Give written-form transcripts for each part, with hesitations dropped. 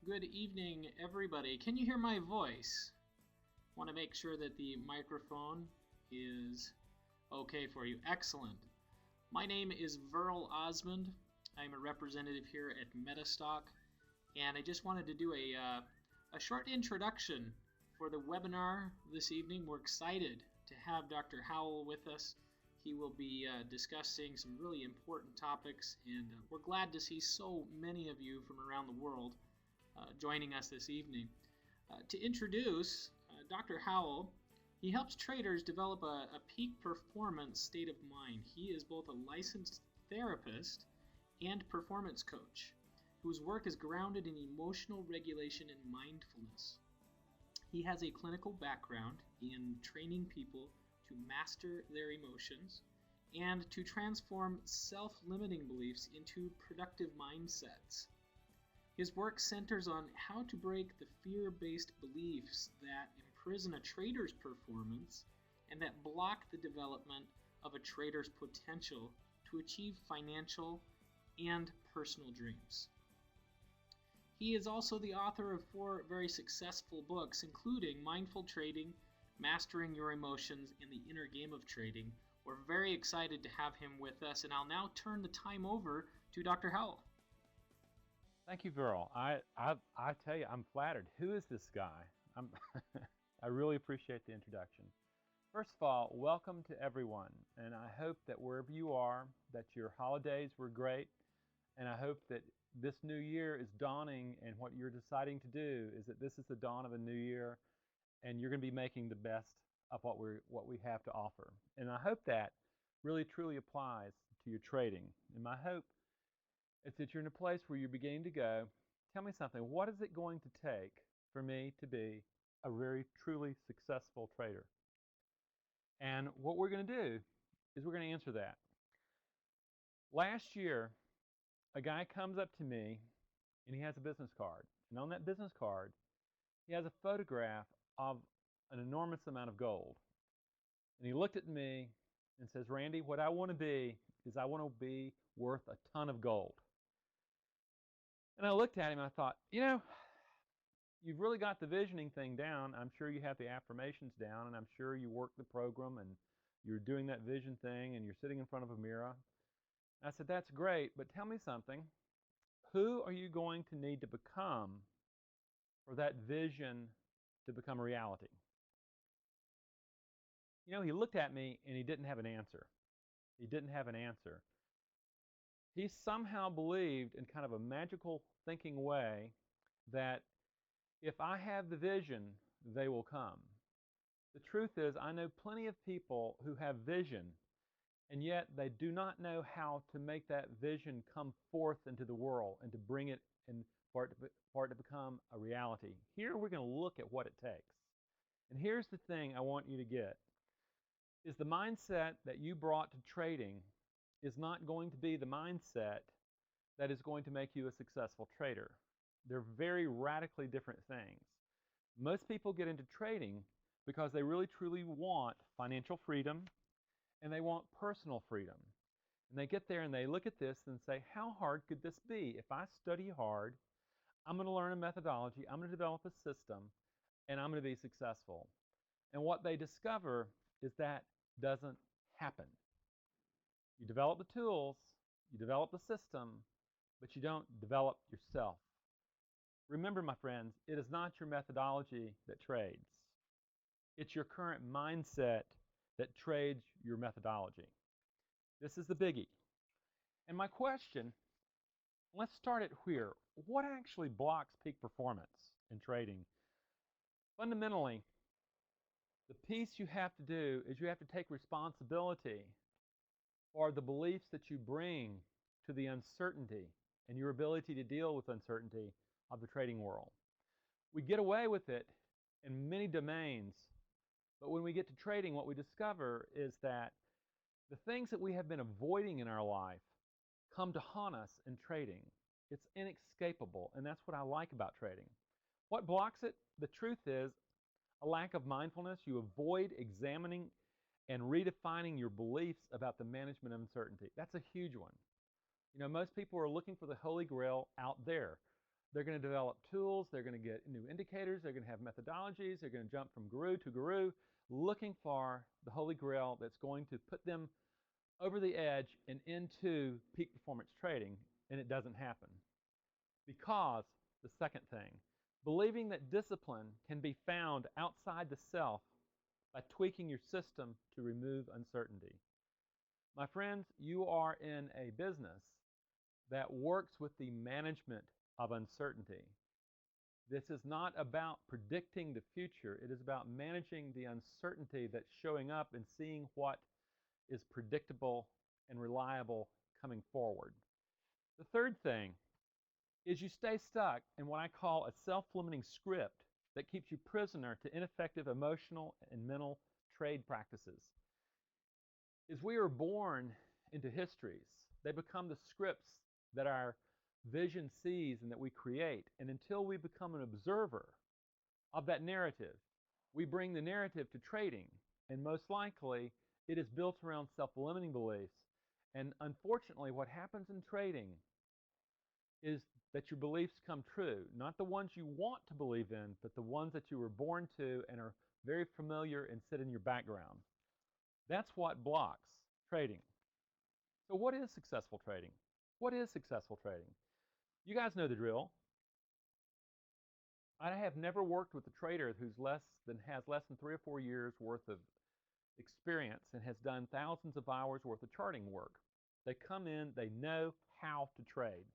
Good evening, everybody. Can you hear my voice? Want to make sure that the microphone is okay for you. Excellent. My name is Verl Osmond. I'm a representative here at Metastock, and I just wanted to do a short introduction for the webinar this evening. We're excited to have Dr. Howell with us. He will be discussing some really important topics, and we're glad to see so many of you from around the world joining us this evening. To introduce Dr. Howell, he helps traders develop a peak performance state of mind. He is both a licensed therapist and performance coach whose work is grounded in emotional regulation and mindfulness. He has a clinical background in training people to master their emotions and to transform self-limiting beliefs into productive mindsets. His work centers on how to break the fear-based beliefs that imprison a trader's performance and that block the development of a trader's potential to achieve financial and personal dreams. He is also the author of 4 very successful books, including Mindful Trading, Mastering Your Emotions, and The Inner Game of Trading. We're very excited to have him with us, and I'll now turn the time over to Dr. Howell. Thank you, Verl. I tell you, I'm flattered. Who is this guy? I really appreciate the introduction. First of all, welcome to everyone, and I hope that wherever you are, that your holidays were great, and I hope that this new year is dawning, and what you're deciding to do is that this is the dawn of a new year, and you're going to be making the best of what we have to offer. And I hope that really truly applies to your trading. And my hope is that you're in a place where you're beginning to go, tell me something, what is it going to take for me to be a very truly successful trader? And what we're going to do is we're going to answer that. Last year, a guy comes up to me and he has a business card. And on that business card, he has a photograph of an enormous amount of gold. And he looked at me and says, Randy, what I want to be is I want to be worth a ton of gold. And I looked at him and I thought, you've really got the visioning thing down. I'm sure you have the affirmations down, and I'm sure you work the program and you're doing that vision thing and you're sitting in front of a mirror. And I said, that's great, but tell me something. Who are you going to need to become for that vision to become a reality? He looked at me and he didn't have an answer. He didn't have an answer. He somehow believed in kind of a magical thinking way that if I have the vision, they will come. The truth is, I know plenty of people who have vision, and yet they do not know how to make that vision come forth into the world and to bring it and for it to become a reality. Here we're going to look at what it takes. And here's the thing I want you to get, is the mindset that you brought to trading is not going to be the mindset that is going to make you a successful trader. They're very radically different things. Most people get into trading because they really truly want financial freedom and they want personal freedom. And they get there and they look at this and say, how hard could this be? If I study hard, I'm going to learn a methodology, I'm going to develop a system, and I'm going to be successful. And what they discover is that doesn't happen. You develop the tools, you develop the system, but you don't develop yourself. Remember, my friends, it is not your methodology that trades. It's your current mindset that trades your methodology. This is the biggie. And my question, let's start it here. What actually blocks peak performance in trading? Fundamentally, the piece you have to do is you have to take responsibility for the beliefs that you bring to the uncertainty and your ability to deal with uncertainty of the trading world. We get away with it in many domains, but when we get to trading, what we discover is that the things that we have been avoiding in our life come to haunt us in trading. It's inescapable, and that's what I like about trading. What blocks it? The truth is a lack of mindfulness. You avoid examining and redefining your beliefs about the management of uncertainty. That's a huge one. Most people are looking for the Holy Grail out there. They're going to develop tools. They're going to get new indicators. They're going to have methodologies. They're going to jump from guru to guru, looking for the holy grail that's going to put them over the edge and into peak performance trading, and it doesn't happen. Because, the second thing, believing that discipline can be found outside the self by tweaking your system to remove uncertainty. My friends, you are in a business that works with the management of uncertainty. This is not about predicting the future. It is about managing the uncertainty that's showing up and seeing what is predictable and reliable coming forward. The third thing is you stay stuck in what I call a self-limiting script that keeps you prisoner to ineffective emotional and mental trade practices. As we are born into histories, they become the scripts that our vision sees and that we create. And until we become an observer of that narrative, we bring the narrative to trading. And most likely, it is built around self-limiting beliefs. And unfortunately, what happens in trading is that your beliefs come true. Not the ones you want to believe in, but the ones that you were born to and are very familiar and sit in your background. That's what blocks trading. So what is successful trading? What is successful trading? You guys know the drill. I have never worked with a trader who has less than 3 or 4 years worth of experience and has done thousands of hours worth of charting work. They come in, they know how to trade.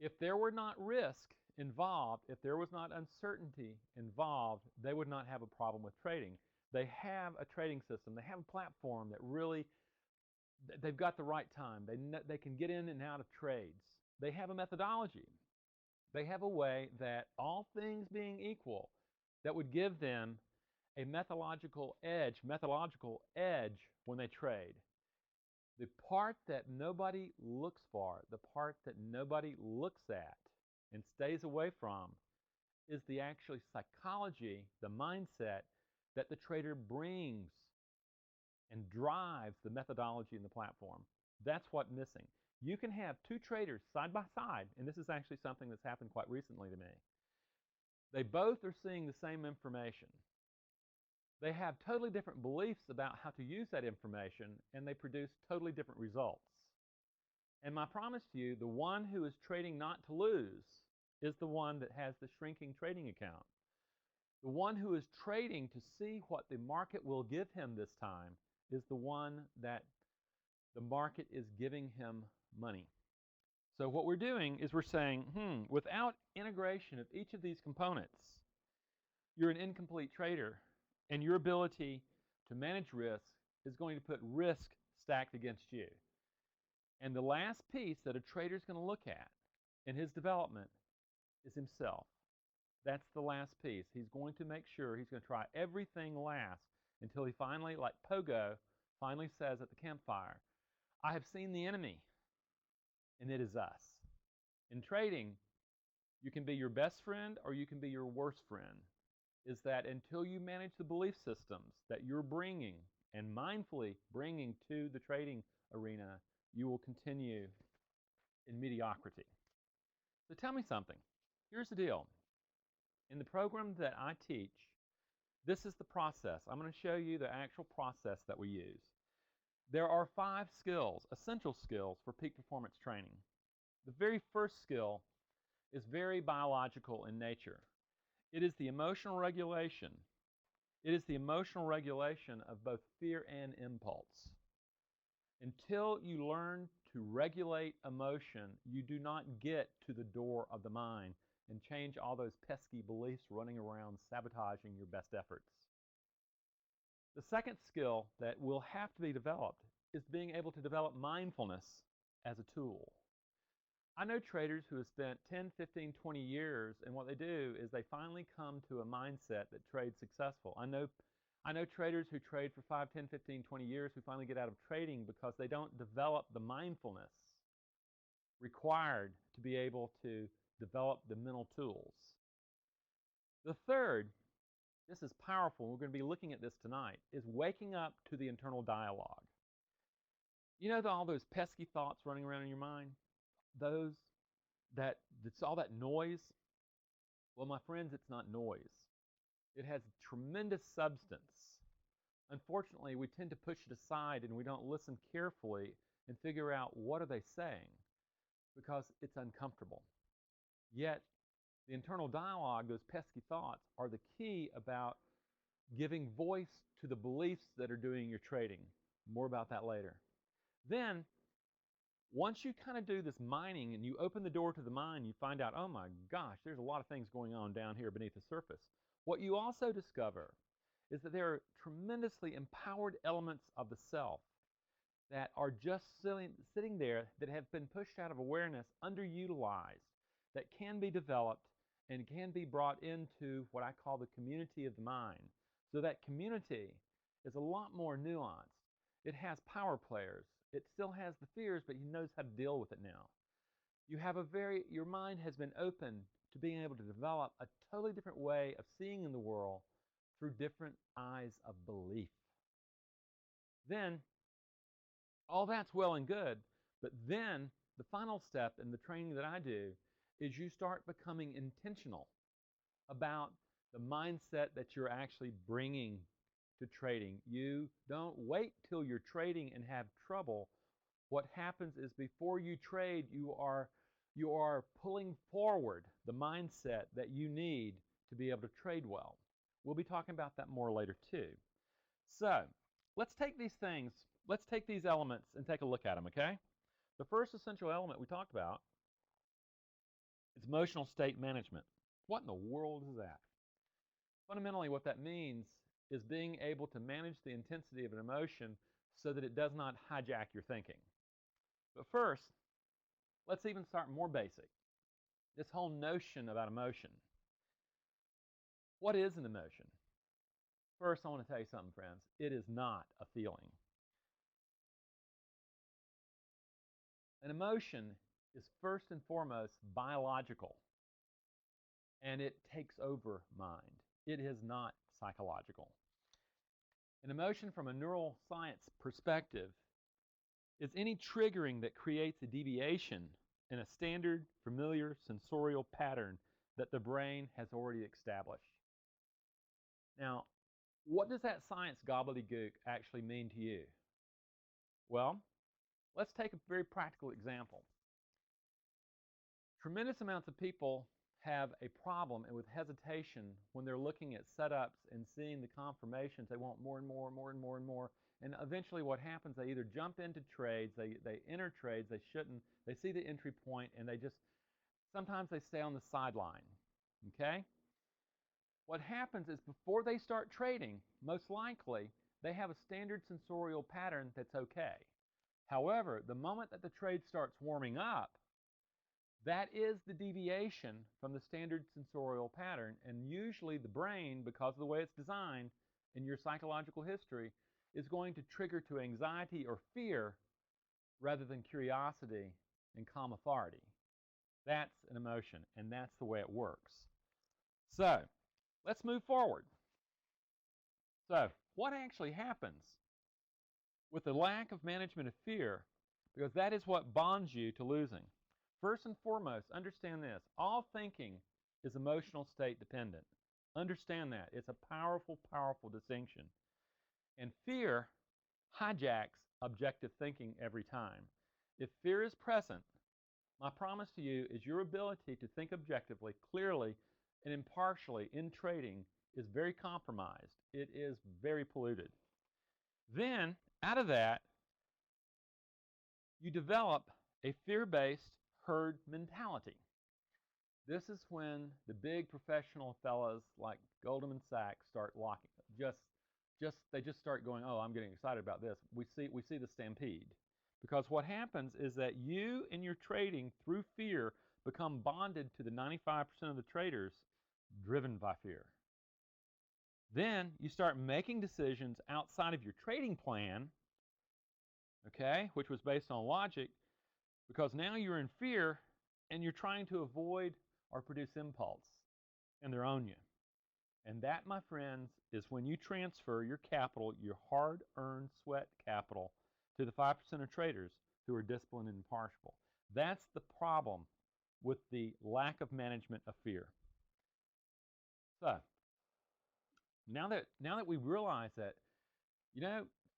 If there were not risk involved, if there was not uncertainty involved, they would not have a problem with trading. They have a trading system. They have a platform that really, they've got the right time. They can get in and out of trades. They have a methodology. They have a way that, all things being equal, that would give them a methodological edge when they trade. The part that nobody looks for, the part that nobody looks at and stays away from, is the actually psychology, the mindset that the trader brings and drives the methodology in the platform. That's what's missing. You can have two traders side by side, and this is actually something that's happened quite recently to me. They both are seeing the same information. They have totally different beliefs about how to use that information, and they produce totally different results. And my promise to you, the one who is trading not to lose is the one that has the shrinking trading account. The one who is trading to see what the market will give him this time is the one that the market is giving him money. So what we're doing is we're saying, without integration of each of these components, you're an incomplete trader, and your ability to manage risk is going to put risk stacked against you. And the last piece that a trader is going to look at in his development is himself. That's the last piece. He's going to make sure he's going to try everything last until he finally, like Pogo, finally says at the campfire, I have seen the enemy, and it is us. In trading, you can be your best friend or you can be your worst friend. Is that until you manage the belief systems that you're bringing and mindfully bringing to the trading arena, you will continue in mediocrity. So tell me something. Here's the deal. In the program that I teach, this is the process. I'm going to show you the actual process that we use. There are 5 skills, essential skills for peak performance training. The very first skill is very biological in nature. It is the emotional regulation. It is the emotional regulation of both fear and impulse. Until you learn to regulate emotion, you do not get to the door of the mind and change all those pesky beliefs running around sabotaging your best efforts. The second skill that will have to be developed is being able to develop mindfulness as a tool. I know traders who have spent 10, 15, 20 years, and what they do is they finally come to a mindset that trades successful. I know traders who trade for 5, 10, 15, 20 years who finally get out of trading because they don't develop the mindfulness required to be able to develop the mental tools. The third, this is powerful, we're going to be looking at this tonight, is waking up to the internal dialogue. You know all those pesky thoughts running around in your mind? Those that's all that noise. Well, my friends, it's not noise. It has tremendous substance. Unfortunately, we tend to push it aside and we don't listen carefully and figure out what are they saying because it's uncomfortable. Yet, the internal dialogue, those pesky thoughts, are the key about giving voice to the beliefs that are doing your trading. More about that later. Then, once you kind of do this mining and you open the door to the mind, you find out, oh my gosh, there's a lot of things going on down here beneath the surface. What you also discover is that there are tremendously empowered elements of the self that are just sitting there that have been pushed out of awareness, underutilized, that can be developed and can be brought into what I call the community of the mind. So that community is a lot more nuanced. It has power players. It still has the fears, but he knows how to deal with it now. Your mind has been open to being able to develop a totally different way of seeing in the world through different eyes of belief. Then, all that's well and good, but then the final step in the training that I do is you start becoming intentional about the mindset that you're actually bringing to trading. You don't wait till you're trading and have trouble. What happens is before you trade, you are pulling forward the mindset that you need to be able to trade well. We'll be talking about that more later too. So, let's take these elements and take a look at them, okay? The first essential element we talked about is emotional state management. What in the world is that? Fundamentally, what that means is being able to manage the intensity of an emotion so that it does not hijack your thinking. But first, let's even start more basic. This whole notion about emotion. What is an emotion? First, I want to tell you something, friends. It is not a feeling. An emotion is first and foremost biological, and it takes over mind. It is not psychological. An emotion from a neuroscience perspective is any triggering that creates a deviation in a standard, familiar sensorial pattern that the brain has already established. Now, what does that science gobbledygook actually mean to you? Well, let's take a very practical example. Tremendous amounts of people have a problem with hesitation when they're looking at setups and seeing the confirmations. They want more and more and more and more and more. And eventually what happens, they either jump into trades, they enter trades, they shouldn't, they see the entry point, and sometimes they stay on the sideline, okay? What happens is before they start trading, most likely, they have a standard sensorial pattern that's okay. However, the moment that the trade starts warming up, that is the deviation from the standard sensorial pattern, and usually the brain, because of the way it's designed in your psychological history, is going to trigger to anxiety or fear rather than curiosity and calm authority. That's an emotion, and that's the way it works. So, let's move forward. So, what actually happens with the lack of management of fear? Because that is what bonds you to losing. First and foremost, understand this. All thinking is emotional state dependent. Understand that. It's a powerful, powerful distinction. And fear hijacks objective thinking every time. If fear is present, my promise to you is your ability to think objectively, clearly, and impartially in trading is very compromised. It is very polluted. Then, out of that, you develop a fear-based herd mentality. This is when the big professional fellas like Goldman Sachs start locking. They just start going, oh, I'm getting excited about this. We see the stampede. Because what happens is that you in your trading through fear become bonded to the 95% of the traders driven by fear. Then you start making decisions outside of your trading plan, okay, which was based on logic, because now you're in fear and you're trying to avoid or produce impulse, and they're on you. And that, my friends, is when you transfer your capital, your hard-earned sweat capital, to the 5% of traders who are disciplined and impartial. That's the problem with the lack of management of fear. So, now that we realize that,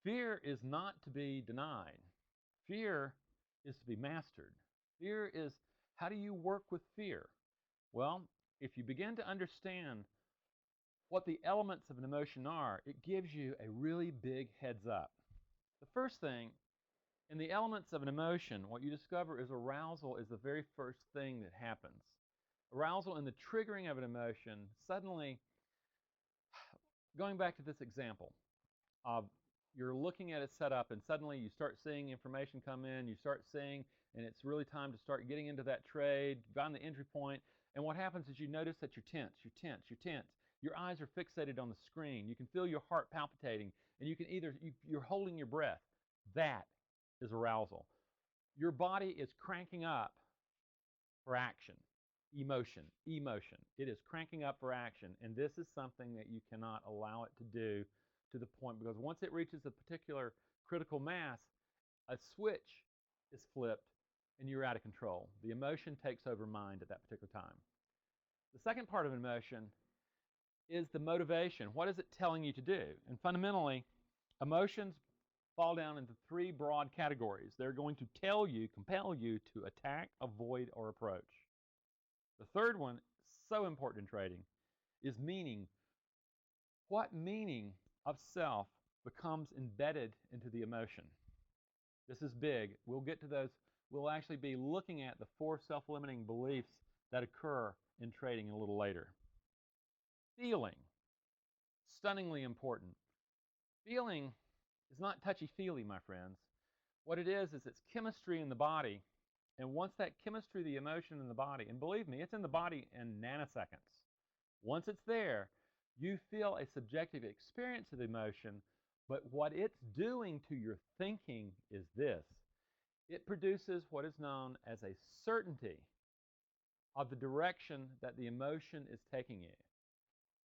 fear is not to be denied. Fear is to be mastered. Fear is, how do you work with fear? Well, if you begin to understand what the elements of an emotion are, it gives you a really big heads up. The first thing, in the elements of an emotion, what you discover is arousal is the very first thing that happens. Arousal and the triggering of an emotion, suddenly, going back to this example, you're looking at it set up and suddenly you start seeing information come in, you start seeing, and it's really time to start getting into that trade, find the entry point, and what happens is you notice that you're tense, you're tense, you're tense. Your eyes are fixated on the screen. You can feel your heart palpitating, and you can you're holding your breath. That is arousal. Your body is cranking up for action. Emotion. It is cranking up for action, and this is something that you cannot allow it to do to the point, because once it reaches a particular critical mass, a switch is flipped and you're out of control. The emotion takes over mind at that particular time. The second part of emotion is the motivation. What is it telling you to do? And fundamentally, emotions fall down into three broad categories. They're going to tell you, compel you to attack, avoid, or approach. The third one, so important in trading, is meaning. What meaning of self becomes embedded into the emotion? This is big. We'll get to those. We'll actually be looking at the 4 self-limiting beliefs that occur in trading a little later. Feeling, stunningly important. Feeling is not touchy-feely, my friends. What it is it's chemistry in the body, and once that chemistry, the emotion in the body, and believe me, it's in the body in nanoseconds. Once it's there, you feel a subjective experience of emotion, but what it's doing to your thinking is this. It produces what is known as a certainty of the direction that the emotion is taking you.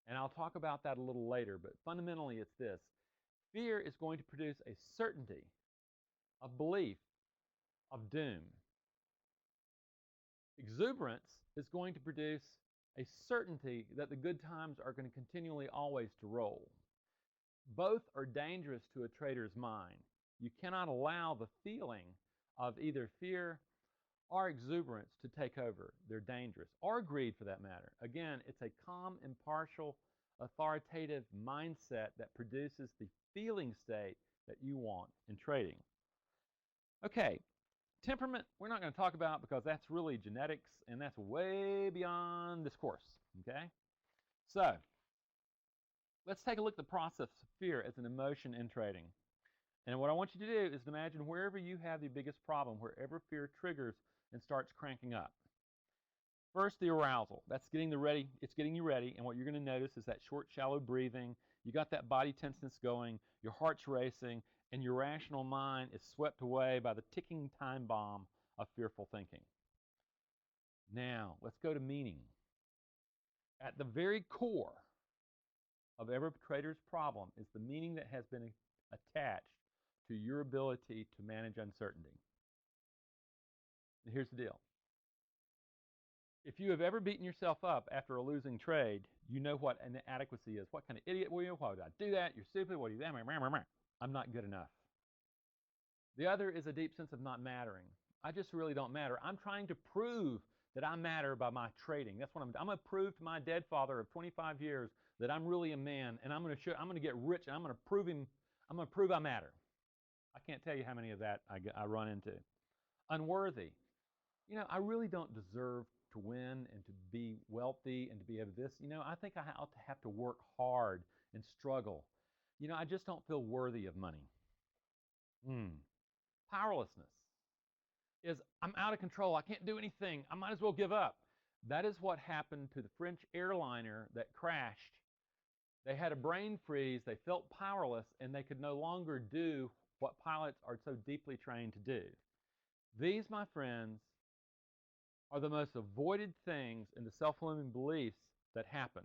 And I'll talk about that a little later, but fundamentally it's this. Fear is going to produce a certainty of belief, of doom. Exuberance is going to produce a certainty that the good times are going to continually always to roll. Both are dangerous to a trader's mind. You cannot allow the feeling of either fear or exuberance to take over. They're dangerous. Or greed, for that matter. Again, it's a calm, impartial, authoritative mindset that produces the feeling state that you want in trading. Okay, temperament we're not going to talk about because that's really genetics and that's way beyond this course. Okay, so let's take a look at the process of fear as an emotion in trading. And what I want you to do is imagine wherever you have the biggest problem, wherever fear triggers and starts cranking up. First, the arousal. That's getting ready. It's getting you ready. And what you're going to notice is that short, shallow breathing. You got that body tenseness going. Your heart's racing. And your rational mind is swept away by the ticking time bomb of fearful thinking. Now, let's go to meaning. At the very core of every trader's problem is the meaning that has been attached to your ability to manage uncertainty. And here's the deal. If you have ever beaten yourself up after a losing trade, you know what inadequacy is. What kind of idiot were you? Why would I do that? You're stupid. What do you do? I'm not good enough. The other is a deep sense of not mattering. I just really don't matter. I'm trying to prove that I matter by my trading. That's what I'm going to prove to my dead father of 25 years that I'm really a man, and I'm going to get rich, and I'm going to prove I matter. I can't tell you how many of that I run into. Unworthy. I really don't deserve to win and to be wealthy and to be able to this. I think I ought to have to work hard and struggle. I just don't feel worthy of money. Powerlessness is I'm out of control. I can't do anything. I might as well give up. That is what happened to the French airliner that crashed. They had a brain freeze. They felt powerless, and they could no longer do what pilots are so deeply trained to do. These, my friends, are the most avoided things in the self-limiting beliefs that happen.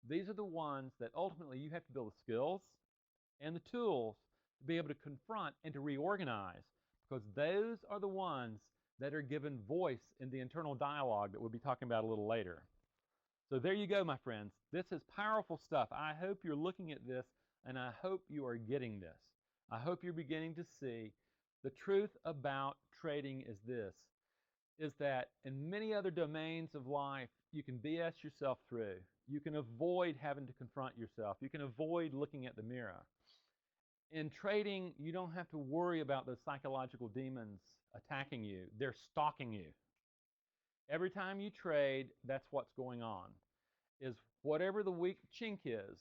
These are the ones that ultimately you have to build the skills and the tools to be able to confront and to reorganize, because those are the ones that are given voice in the internal dialogue that we'll be talking about a little later. So there you go, my friends. This is powerful stuff. I hope you're looking at this, and I hope you are getting this. I hope you're beginning to see the truth about trading is this, is that in many other domains of life, you can BS yourself through. You can avoid having to confront yourself. You can avoid looking at the mirror. In trading, you don't have to worry about those psychological demons attacking you. They're stalking you. Every time you trade, that's what's going on, is whatever the weak chink is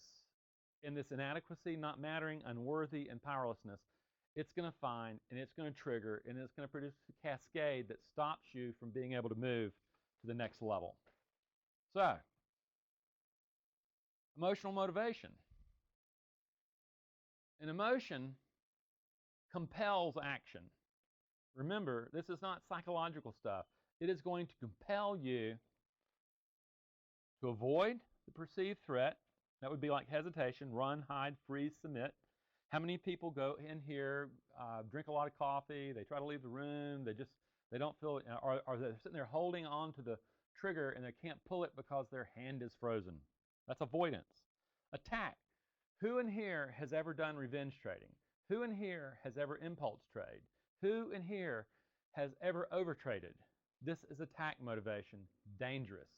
in this inadequacy, not mattering, unworthy, and powerlessness, it's going to find, and it's going to trigger, and it's going to produce a cascade that stops you from being able to move to the next level. So, emotional motivation. An emotion compels action. Remember, this is not psychological stuff. It is going to compel you to avoid the perceived threat. That would be like hesitation, run, hide, freeze, submit. How many people go in here, drink a lot of coffee, they try to leave the room, they don't feel, or they're sitting there holding on to the trigger and they can't pull it because their hand is frozen. That's avoidance. Attack. Who in here has ever done revenge trading? Who in here has ever impulse trade? Who in here has ever overtraded? This is attack motivation, dangerous.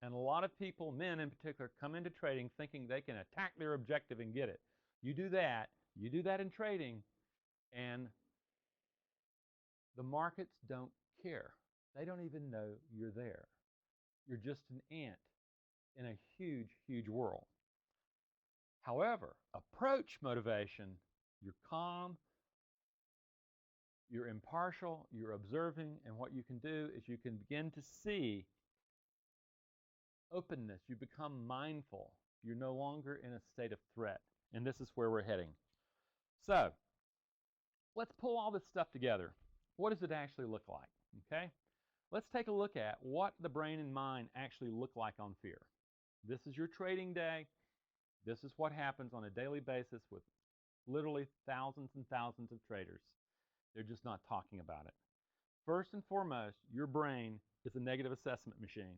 And a lot of people, men in particular, come into trading thinking they can attack their objective and get it. You do that in trading, and the markets don't care. They don't even know you're there. You're just an ant in a huge, huge world. However, approach motivation, you're calm, you're impartial, you're observing, and what you can do is you can begin to see openness. You become mindful. You're no longer in a state of threat. And this is where we're heading. So, let's pull all this stuff together. What does it actually look like? Okay? Let's take a look at what the brain and mind actually look like on fear. This is your trading day. This is what happens on a daily basis with literally thousands and thousands of traders. They're just not talking about it. First and foremost, your brain is a negative assessment machine.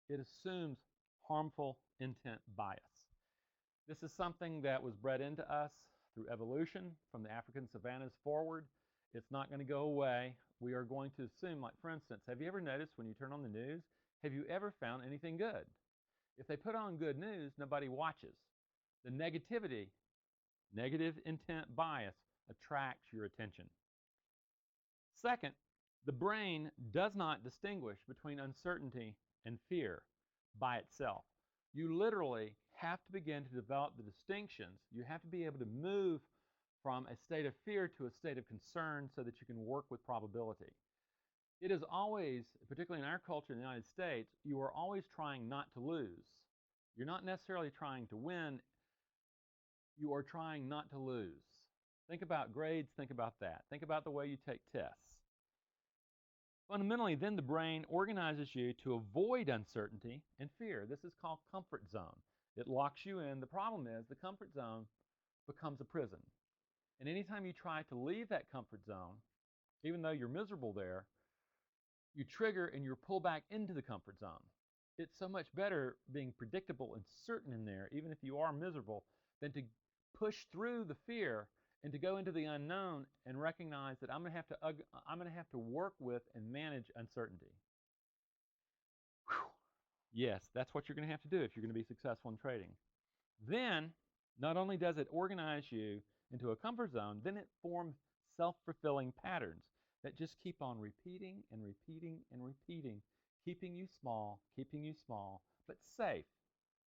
It assumes harmful intent bias. This is something that was bred into us through evolution from the African savannas forward. It's not going to go away. We are going to assume, like for instance, have you ever noticed when you turn on the news, have you ever found anything good? If they put on good news, nobody watches. The negativity, negative intent bias, attracts your attention. Second, the brain does not distinguish between uncertainty and fear by itself. You literally have to begin to develop the distinctions. You have to be able to move from a state of fear to a state of concern so that you can work with probability. It is always, particularly in our culture in the United States, you are always trying not to lose. You're not necessarily trying to win. You are trying not to lose. Think about grades, think about that. Think about the way you take tests. Fundamentally, then the brain organizes you to avoid uncertainty and fear. This is called comfort zone. It locks you in. The problem is the comfort zone becomes a prison. And anytime you try to leave that comfort zone, even though you're miserable there, you trigger and you're pulled back into the comfort zone. It's so much better being predictable and certain in there, even if you are miserable, than to push through the fear and to go into the unknown and recognize that I'm going to have to work with and manage uncertainty. Whew. Yes, that's what you're going to have to do if you're going to be successful in trading. Then, not only does it organize you into a comfort zone, then it forms self-fulfilling patterns that just keep on repeating and repeating and repeating, keeping you small, but safe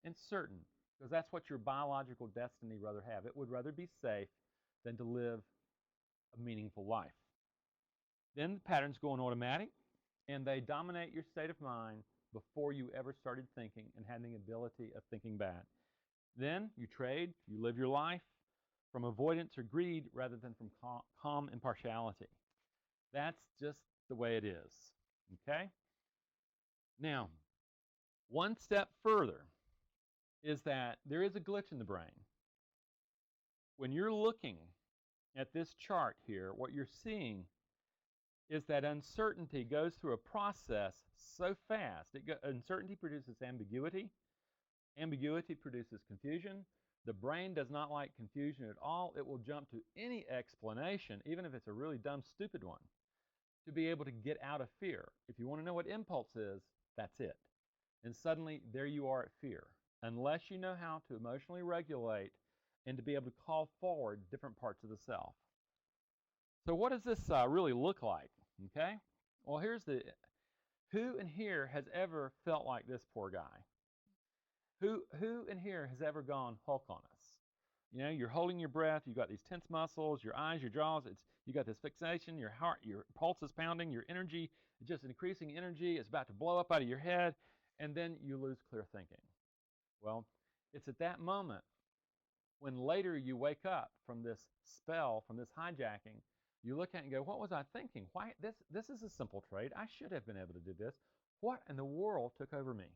and certain, because that's what your biological destiny rather have. It would rather be safe than to live a meaningful life. Then the patterns go on automatic, and they dominate your state of mind before you ever started thinking and had the ability of thinking bad. Then you trade, you live your life from avoidance or greed rather than from calm impartiality. That's just the way it is. Okay? Now, one step further is that there is a glitch in the brain. When you're looking at this chart here, what you're seeing is that uncertainty goes through a process so fast. Uncertainty produces ambiguity. Ambiguity produces confusion. The brain does not like confusion at all. It will jump to any explanation, even if it's a really dumb, stupid one, to be able to get out of fear. If you want to know what impulse is, that's it. And suddenly, there you are at fear. Unless you know how to emotionally regulate and to be able to call forward different parts of the self. So what does this really look like? Okay? Well, who in here has ever felt like this poor guy? Who in here has ever gone Hulk on us? You know, you're holding your breath, you've got these tense muscles, your eyes, your jaws, you got this fixation, your heart, your pulse is pounding, your energy, just increasing energy, it's about to blow up out of your head, and then you lose clear thinking. Well, it's at that moment when later you wake up from this spell, from this hijacking, you look at it and go, what was I thinking? Why this is a simple trade. I should have been able to do this. What in the world took over me?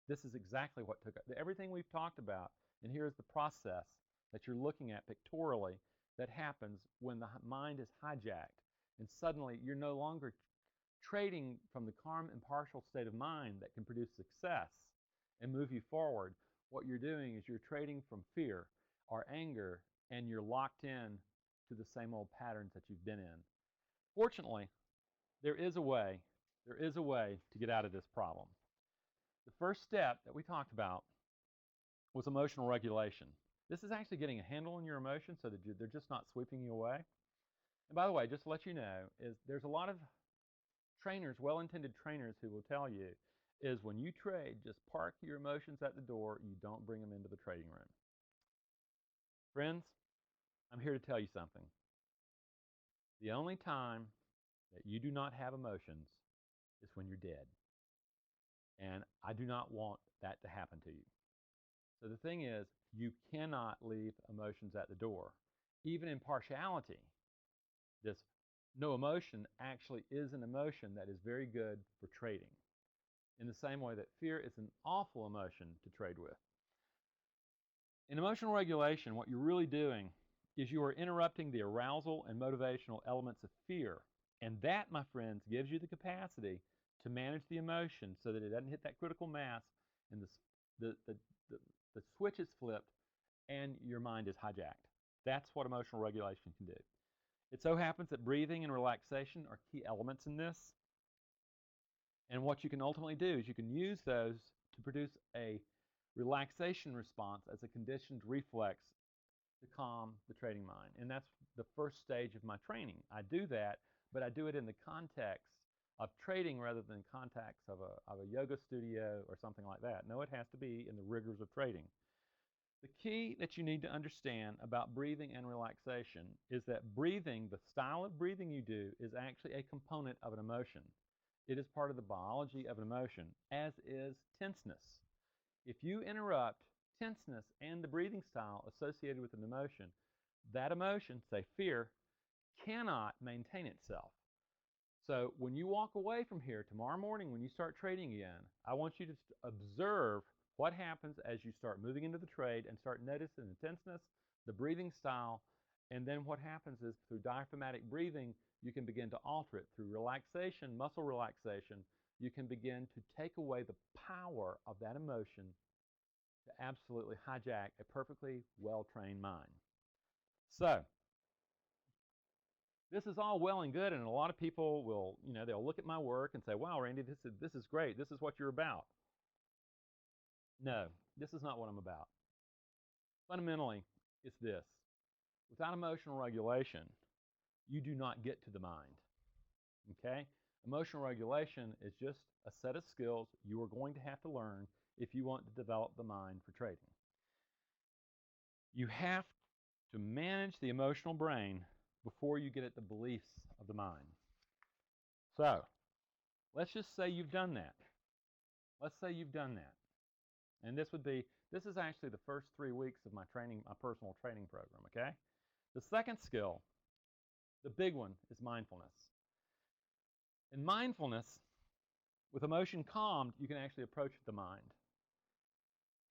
This is exactly what took everything we've talked about, and here's the process that you're looking at pictorially that happens when the mind is hijacked, and suddenly you're no longer trading from the calm, impartial state of mind that can produce success and move you forward. What you're doing is you're trading from fear or anger, and you're locked in to the same old patterns that you've been in. Fortunately, there is a way to get out of this problem. The first step that we talked about was emotional regulation. This is actually getting a handle on your emotions so that they're just not sweeping you away. And by the way, just to let you know, there's a lot of trainers, well-intended trainers, who will tell you is when you trade, just park your emotions at the door. You don't bring them into the trading room. Friends, I'm here to tell you something. The only time that you do not have emotions is when you're dead. And I do not want that to happen to you. So the thing is, you cannot leave emotions at the door. Even impartiality, this no emotion actually is an emotion that is very good for trading. In the same way that fear is an awful emotion to trade with. In emotional regulation, what you're really doing is you are interrupting the arousal and motivational elements of fear. And that, my friends, gives you the capacity to manage the emotion so that it doesn't hit that critical mass and the switch is flipped and your mind is hijacked. That's what emotional regulation can do. It so happens that breathing and relaxation are key elements in this. And what you can ultimately do is you can use those to produce a relaxation response as a conditioned reflex to calm the trading mind. And that's the first stage of my training. I do that, but I do it in the context of trading rather than context of a yoga studio or something like that. No, it has to be in the rigors of trading. The key that you need to understand about breathing and relaxation is that breathing, the style of breathing you do, is actually a component of an emotion. It is part of the biology of an emotion, as is tenseness. If you interrupt tenseness and the breathing style associated with an emotion, that emotion, say fear, cannot maintain itself. So when you walk away from here tomorrow morning when you start trading again, I want you to observe what happens as you start moving into the trade and start noticing the tenseness, the breathing style, and then what happens is through diaphragmatic breathing, you can begin to alter it. Through relaxation, muscle relaxation, you can begin to take away the power of that emotion to absolutely hijack a perfectly well-trained mind. So, this is all well and good, and a lot of people will, they'll look at my work and say, wow, Randy, this is great. This is what you're about. No, this is not what I'm about. Fundamentally, it's this. Without emotional regulation, you do not get to the mind. Okay? Emotional regulation is just a set of skills you are going to have to learn if you want to develop the mind for trading. You have to manage the emotional brain before you get at the beliefs of the mind. So, let's just say you've done that. Let's say you've done that. And this is actually the first 3 weeks of my personal training program, okay? The second skill, the big one, is mindfulness. In mindfulness, with emotion calmed, you can actually approach the mind.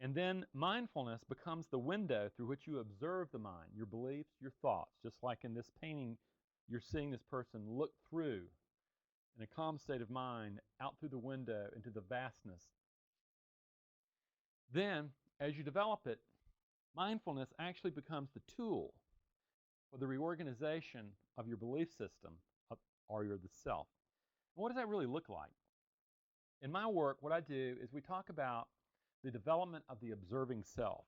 And then mindfulness becomes the window through which you observe the mind, your beliefs, your thoughts. Just like in this painting, you're seeing this person look through in a calm state of mind out through the window into the vastness. Then, as you develop it, mindfulness actually becomes the tool for the reorganization of your belief system or the self. And what does that really look like? In my work, what I do is we talk about the development of the observing self.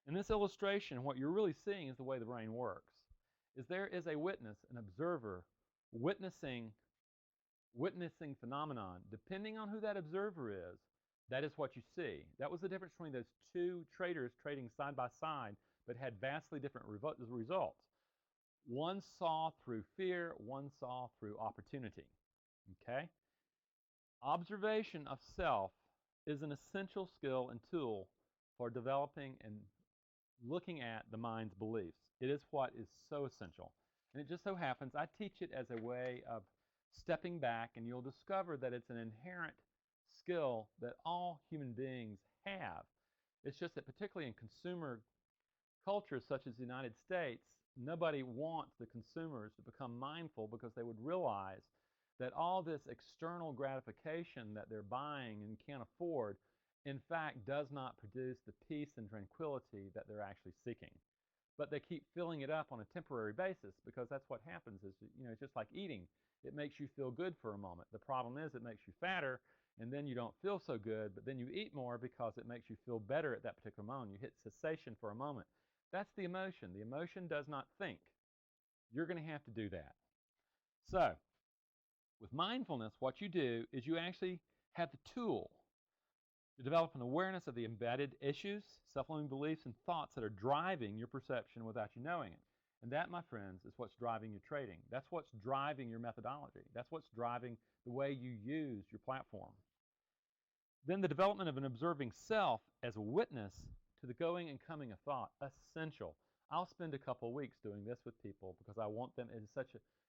In this illustration, what you're really seeing is the way the brain works. Is there is a witness, an observer, witnessing phenomenon. Depending on who that observer is, that is what you see. That was the difference between those two traders trading side by side, but had vastly different results. One saw through fear, one saw through opportunity. Okay? Observation of self is an essential skill and tool for developing and looking at the mind's beliefs. It is what is so essential. And it just so happens I teach it as a way of stepping back, and you'll discover that it's an inherent skill that all human beings have. It's just that particularly in consumer cultures such as the United States, nobody wants the consumers to become mindful because they would realize that all this external gratification that they're buying and can't afford, in fact, does not produce the peace and tranquility that they're actually seeking. But they keep filling it up on a temporary basis because that's what happens is, it's just like eating. It makes you feel good for a moment. The problem is it makes you fatter, and then you don't feel so good, but then you eat more because it makes you feel better at that particular moment. You hit cessation for a moment. That's the emotion. The emotion does not think. You're going to have to do that. So, with mindfulness, what you do is you actually have the tool to develop an awareness of the embedded issues, self-limiting beliefs, and thoughts that are driving your perception without you knowing it. And that, my friends, is what's driving your trading. That's what's driving your methodology. That's what's driving the way you use your platform. Then the development of an observing self as a witness to the going and coming of thought, essential. I'll spend a couple of weeks doing this with people because I want them, it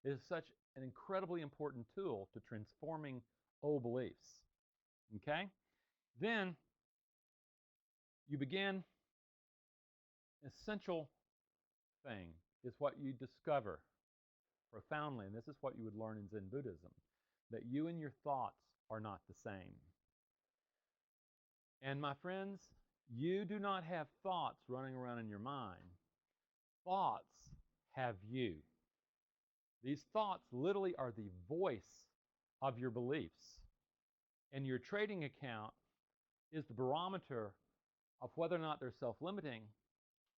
is such an incredibly important tool to transforming old beliefs. Okay? Then you begin, an essential thing is what you discover profoundly, and this is what you would learn in Zen Buddhism, that you and your thoughts are not the same. And my friends, you do not have thoughts running around in your mind. Thoughts have you. These thoughts literally are the voice of your beliefs. And your trading account is the barometer of whether or not they're self-limiting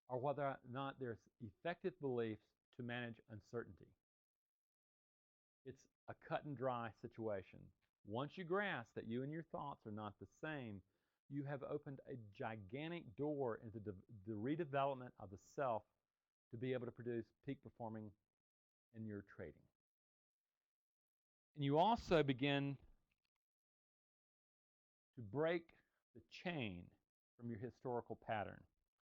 or whether or not there's effective beliefs to manage uncertainty. It's a cut and dry situation. Once you grasp that you and your thoughts are not the same, you have opened a gigantic door into the redevelopment of the self to be able to produce peak performing in your trading. And you also begin to break the chain from your historical pattern.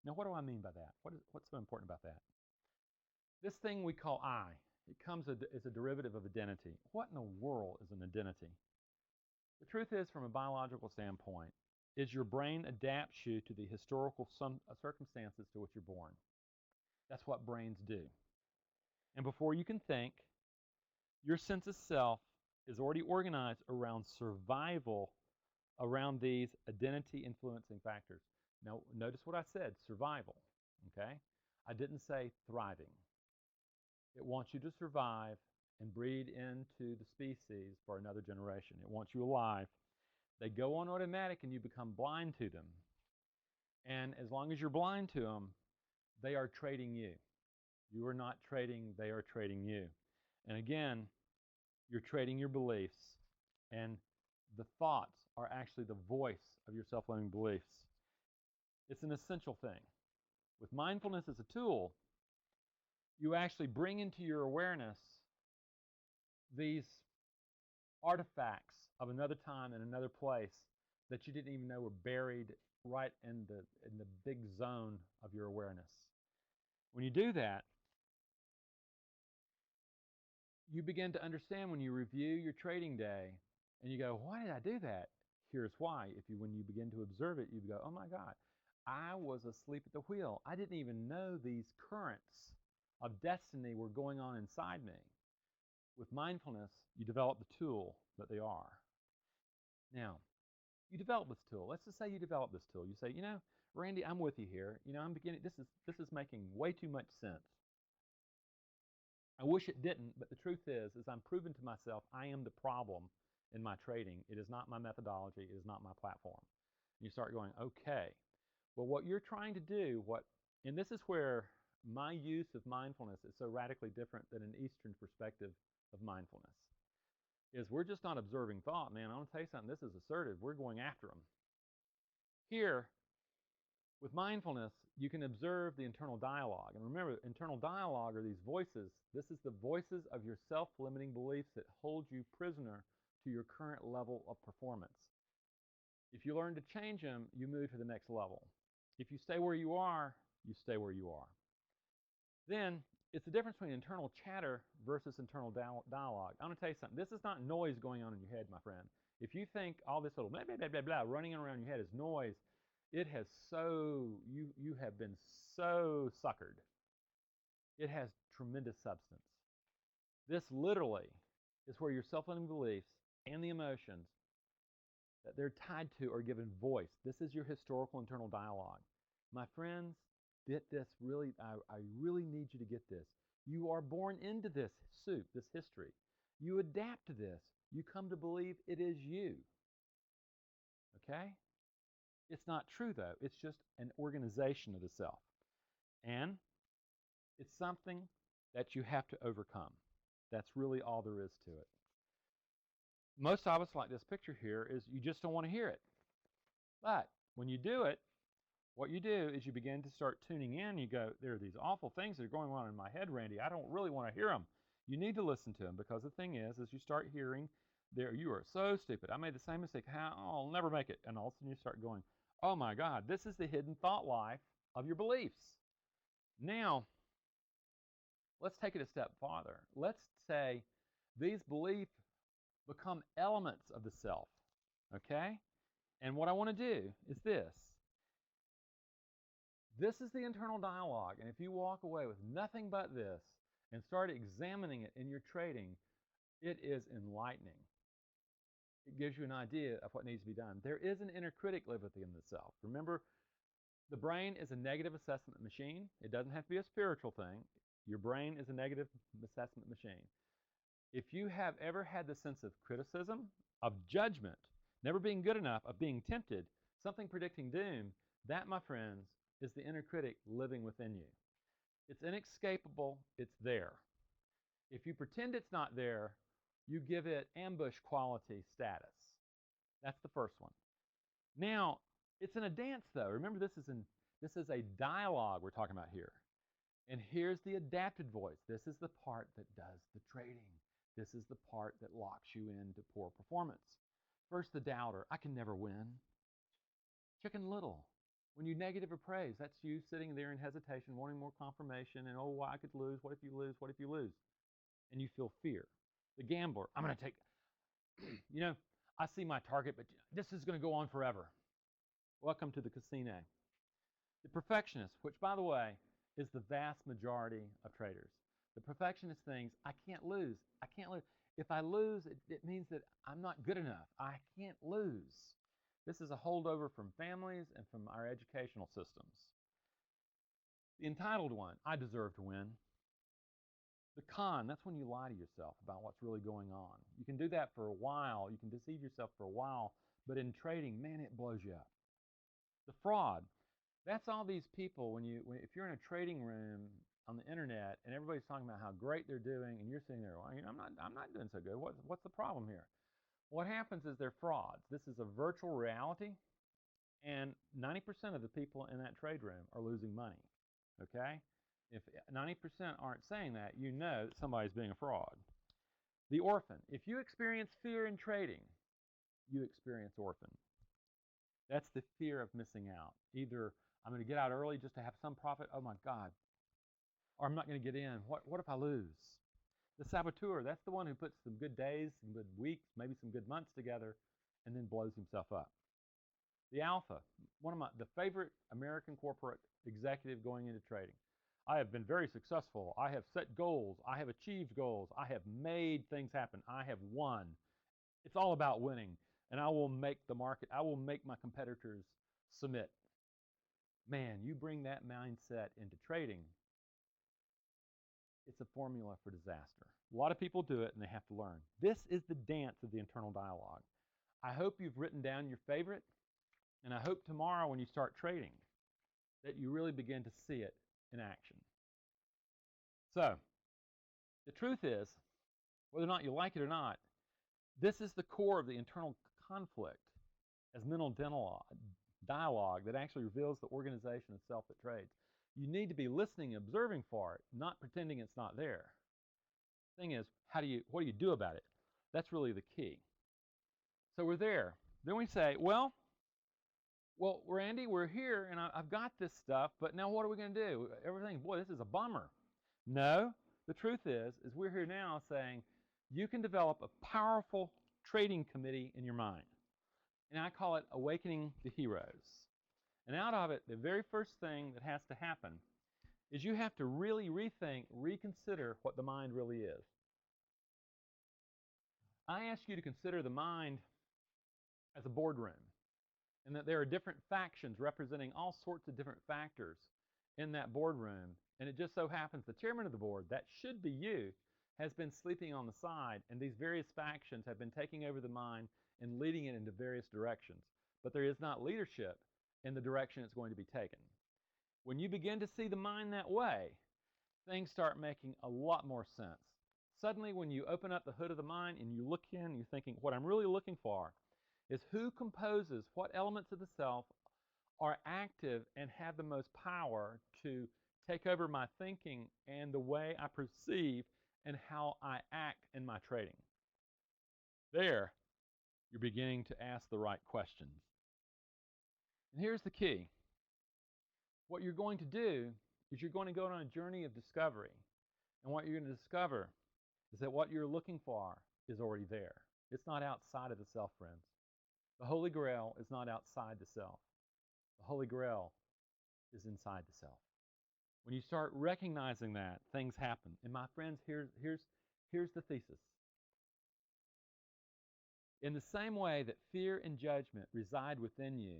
Now, what do I mean by that? What's so important about that? This thing we call I, it comes as a derivative of identity. What in the world is an identity? The truth is, from a biological standpoint, is your brain adapts you to the historical circumstances to which you're born. That's what brains do. And before you can think, your sense of self is already organized around survival, around these identity influencing factors. Now, notice what I said, survival, okay? I didn't say thriving. It wants you to survive and breed into the species for another generation. It wants you alive. They go on automatic and you become blind to them. And as long as you're blind to them, they are trading you. You are not trading, they are trading you. And again, you're trading your beliefs, and the thoughts are actually the voice of your self-limiting beliefs. It's an essential thing. With mindfulness as a tool, you actually bring into your awareness these artifacts of another time and another place that you didn't even know were buried right in the big zone of your awareness. When you do that, you begin to understand when you review your trading day and you go, why did I do that? Here's why. When you begin to observe it, you go, oh my God, I was asleep at the wheel. I didn't even know these currents of destiny were going on inside me. With With mindfulness, you develop the tool that they are. Now, you develop this tool. Let's just say you develop this tool. You say, Randy, I'm with you here. I'm beginning. This is making way too much sense. I wish it didn't, but the truth is I'm proving to myself I am the problem in my trading. It is not my methodology. It is not my platform. And you start going, okay. Well, what you're trying to do, and this is where my use of mindfulness is so radically different than an Eastern perspective of mindfulness, is we're just not observing thought, man. I want to tell you something. This is assertive. We're going after them. Here, with mindfulness, you can observe the internal dialogue. And remember, internal dialogue are these voices. This is the voices of your self-limiting beliefs that hold you prisoner to your current level of performance. If you learn to change them, you move to the next level. If you stay where you are, you stay where you are. Then, it's the difference between internal chatter versus internal dialogue. I'm going to tell you something. This is not noise going on in your head, my friend. If you think all this little blah, blah, blah, blah, blah running around your head is noise, you have been so suckered. It has tremendous substance. This literally is where your self-limiting beliefs and the emotions that they're tied to are given voice. This is your historical internal dialogue. My friends, get this really, I really need you to get this. You are born into this soup, this history. You adapt to this. You come to believe it is you. Okay? It's not true, though. It's just an organization of the self. And it's something that you have to overcome. That's really all there is to it. Most of us, like this picture here, is you just don't want to hear it. But when you do it, what you do is you begin to start tuning in. You go, there are these awful things that are going on in my head, Randy. I don't really want to hear them. You need to listen to them, because the thing is you start hearing, there, you are so stupid. I made the same mistake. I'll never make it. And all of a sudden you start going, oh my God, this is the hidden thought life of your beliefs. Now, let's take it a step farther. Let's say these beliefs become elements of the self, okay? And what I want to do is this. This is the internal dialogue, and if you walk away with nothing but this and start examining it in your trading, it is enlightening. It gives you an idea of what needs to be done. There is an inner critic living within the self. Remember, the brain is a negative assessment machine. It doesn't have to be a spiritual thing. Your brain is a negative assessment machine. If you have ever had the sense of criticism, of judgment, never being good enough, of being tempted, something predicting doom, that, my friends, is the inner critic living within you. It's inescapable. It's there. If you pretend it's not there, you give it ambush quality status. That's the first one. Now, it's in a dance, though. Remember, this is a dialogue we're talking about here. And here's the adapted voice. This is the part that does the trading. This is the part that locks you into poor performance. First, the doubter. I can never win. Chicken Little. When you negative appraise, that's you sitting there in hesitation, wanting more confirmation, and oh, I could lose. What if you lose? What if you lose? And you feel fear. The gambler. I'm going to take, I see my target, but this is going to go on forever. Welcome to the casino. The perfectionist, which, by the way, is the vast majority of traders. The perfectionist thinks, I can't lose. I can't lose. If I lose, it means that I'm not good enough. I can't lose. This is a holdover from families and from our educational systems. The entitled one, I deserve to win. The con, that's when you lie to yourself about what's really going on. You can do that for a while. You can deceive yourself for a while. But in trading, man, it blows you up. The fraud, that's all these people, if you're in a trading room on the internet and everybody's talking about how great they're doing and you're sitting there, well, I'm not doing so good. What's the problem here? What happens is they're frauds. This is a virtual reality, and 90% of the people in that trade room are losing money, okay? If 90% aren't saying that, you know that somebody's being a fraud. The orphan. If you experience fear in trading, you experience orphan. That's the fear of missing out. Either I'm going to get out early just to have some profit, oh my God, or I'm not going to get in. What if I lose? The saboteur, that's the one who puts some good days, some good weeks, maybe some good months together, and then blows himself up. The alpha, the favorite American corporate executive going into trading. I have been very successful. I have set goals. I have achieved goals. I have made things happen. I have won. It's all about winning. And I will make the market, I will make my competitors submit. Man, you bring that mindset into trading, it's a formula for disaster. A lot of people do it and they have to learn. This is the dance of the internal dialogue. I hope you've written down your favorite, and I hope tomorrow when you start trading that you really begin to see it in action. So, the truth is, whether or not you like it or not, this is the core of the internal conflict as mental dialogue that actually reveals the organization of self that trades. You need to be listening and observing for it, not pretending it's not there. Thing is, what do you do about it? That's really the key. So we're there. Then we say, well, Randy, we're here, and I've got this stuff, but now what are we going to do? Everything, boy, this is a bummer. No, the truth is we're here now saying you can develop a powerful trading committee in your mind. And I call it Awakening the Heroes. And out of it, the very first thing that has to happen is you have to really rethink, reconsider what the mind really is. I ask you to consider the mind as a boardroom, and that there are different factions representing all sorts of different factors in that boardroom. And it just so happens the chairman of the board, that should be you, has been sleeping on the side, and these various factions have been taking over the mind and leading it into various directions. But there is not leadership in the direction it's going to be taken. When you begin to see the mind that way, things start making a lot more sense. Suddenly, when you open up the hood of the mind and you look in, you're thinking, what I'm really looking for is who composes, what elements of the self are active and have the most power to take over my thinking and the way I perceive and how I act in my trading. There, you're beginning to ask the right questions. And here's the key. What you're going to do is you're going to go on a journey of discovery. And what you're going to discover is that what you're looking for is already there. It's not outside of the self, friends. The Holy Grail is not outside the self. The Holy Grail is inside the self. When you start recognizing that, things happen. And my friends, here's the thesis. In the same way that fear and judgment reside within you,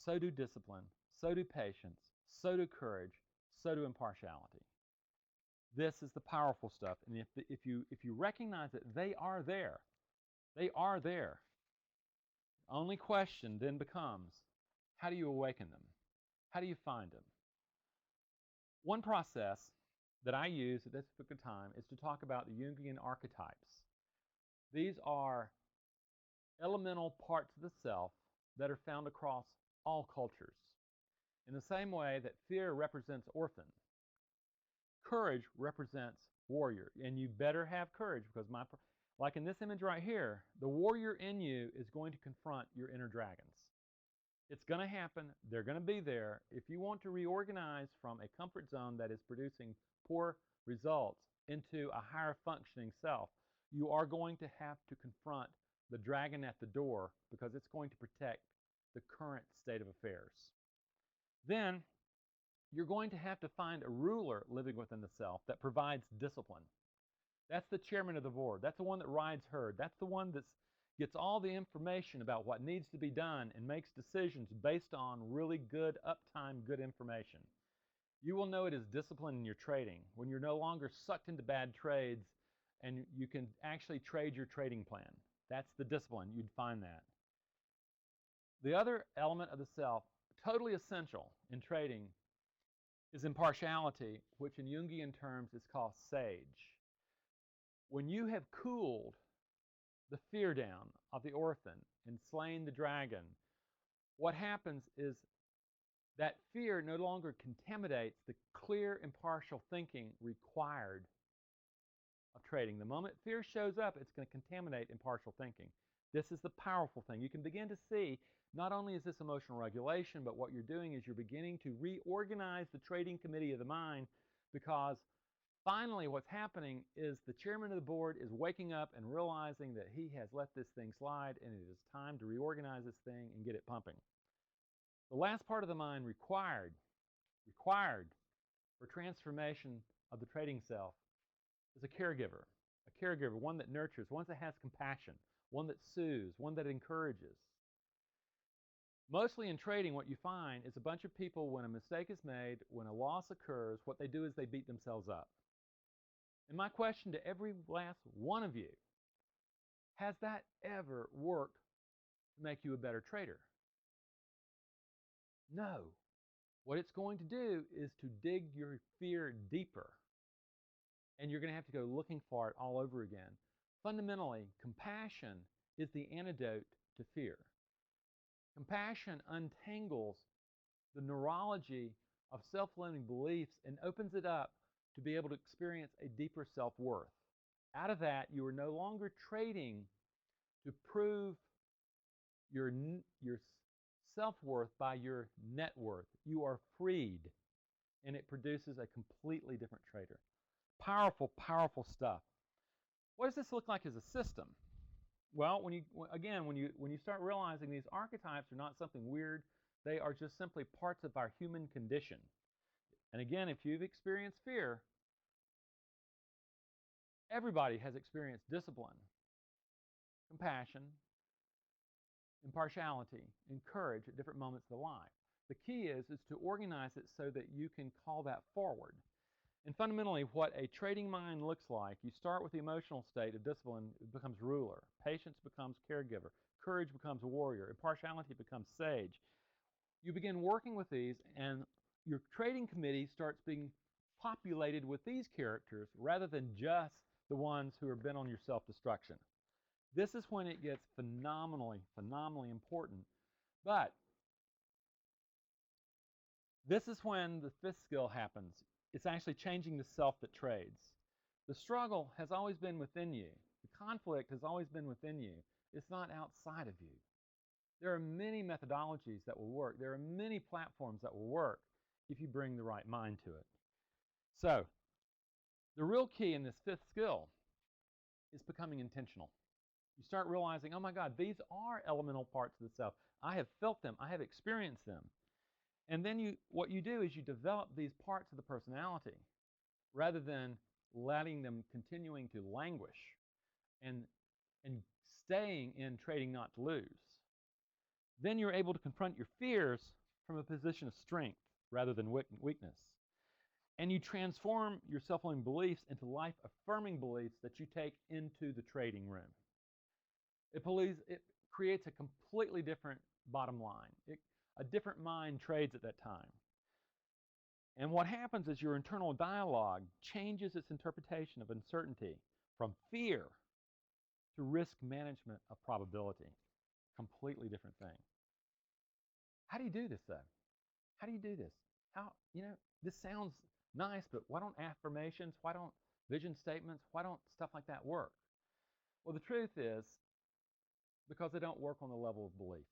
so do discipline, so do patience, so do courage, so do impartiality. This is the powerful stuff. And if you recognize that they are there, they are there. The only question then becomes, how do you awaken them? How do you find them? One process that I use at this particular time is to talk about the Jungian archetypes. These are elemental parts of the self that are found across all cultures. In the same way that fear represents orphan, courage represents warrior. And you better have courage because like in this image right here, the warrior in you is going to confront your inner dragons. It's going to happen. They're going to be there. If you want to reorganize from a comfort zone that is producing poor results into a higher functioning self, you are going to have to confront the dragon at the door because it's going to protect the current state of affairs. Then you're going to have to find a ruler living within the self that provides discipline. That's the chairman of the board. That's the one that rides herd. That's the one that gets all the information about what needs to be done and makes decisions based on really good uptime, good information. You will know it is discipline in your trading when you're no longer sucked into bad trades and you can actually trade your trading plan. That's the discipline. You'd find that. The other element of the self, totally essential in trading, is impartiality, which in Jungian terms is called sage. When you have cooled the fear down of the orphan and slain the dragon, what happens is that fear no longer contaminates the clear, impartial thinking required of trading. The moment fear shows up, it's going to contaminate impartial thinking. This is the powerful thing. You can begin to see not only is this emotional regulation, but what you're doing is you're beginning to reorganize the trading committee of the mind, because finally what's happening is the chairman of the board is waking up and realizing that he has let this thing slide and it is time to reorganize this thing and get it pumping. The last part of the mind required or transformation of the trading self is a caregiver, one that nurtures, one that has compassion, one that soothes, one that encourages. Mostly in trading, what you find is a bunch of people, when a mistake is made, when a loss occurs, what they do is they beat themselves up. And my question to every last one of you, has that ever worked to make you a better trader? No. What it's going to do is to dig your fear deeper. And you're going to have to go looking for it all over again. Fundamentally, compassion is the antidote to fear. Compassion untangles the neurology of self-limiting beliefs and opens it up to be able to experience a deeper self-worth. Out of that, you are no longer trading to prove your self-worth by your net worth. You are freed, and it produces a completely different trader. Powerful, powerful stuff. What does this look like as a system? Well, when you start realizing these archetypes are not something weird, they are just simply parts of our human condition. And again, if you've experienced fear, everybody has experienced discipline, compassion, impartiality, and courage at different moments of the life. The key is to organize it so that you can call that forward. And fundamentally, what a trading mind looks like, you start with the emotional state of discipline, it becomes ruler. Patience becomes caregiver. Courage becomes warrior. Impartiality becomes sage. You begin working with these, and your trading committee starts being populated with these characters rather than just the ones who are bent on your self-destruction. This is when it gets phenomenally, phenomenally important. But this is when the fifth skill happens. It's actually changing the self that trades. The struggle has always been within you. The conflict has always been within you. It's not outside of you. There are many methodologies that will work. There are many platforms that will work if you bring the right mind to it. So, the real key in this fifth skill is becoming intentional. You start realizing, oh my God, these are elemental parts of the self. I have felt them. I have experienced them. And then what you do is you develop these parts of the personality rather than letting them continuing to languish and staying in trading not to lose. Then you're able to confront your fears from a position of strength rather than weakness. And you transform your self-limiting beliefs into life-affirming beliefs that you take into the trading room. It creates a completely different bottom line. A different mind trades at that time. And what happens is your internal dialogue changes its interpretation of uncertainty from fear to risk management of probability. Completely different thing. How do you do this, though? How do you do this? This sounds nice, but why don't affirmations, why don't vision statements, why don't stuff like that work? Well, the truth is, because they don't work on the level of belief.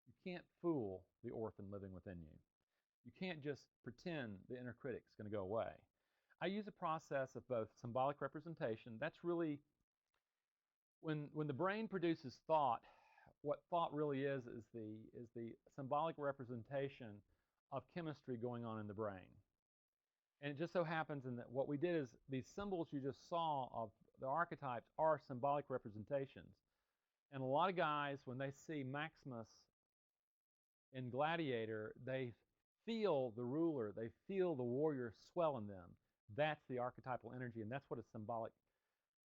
You can't fool the orphan living within you. You can't just pretend the inner critic's going to go away. I use a process of both symbolic representation. That's really, when the brain produces thought, what thought really is the symbolic representation of chemistry going on in the brain. And it just so happens in that what we did is these symbols you just saw of the archetypes are symbolic representations. And a lot of guys, when they see Maximus in Gladiator, they feel the ruler, they feel the warrior swell in them. That's the archetypal energy, and that's what a symbolic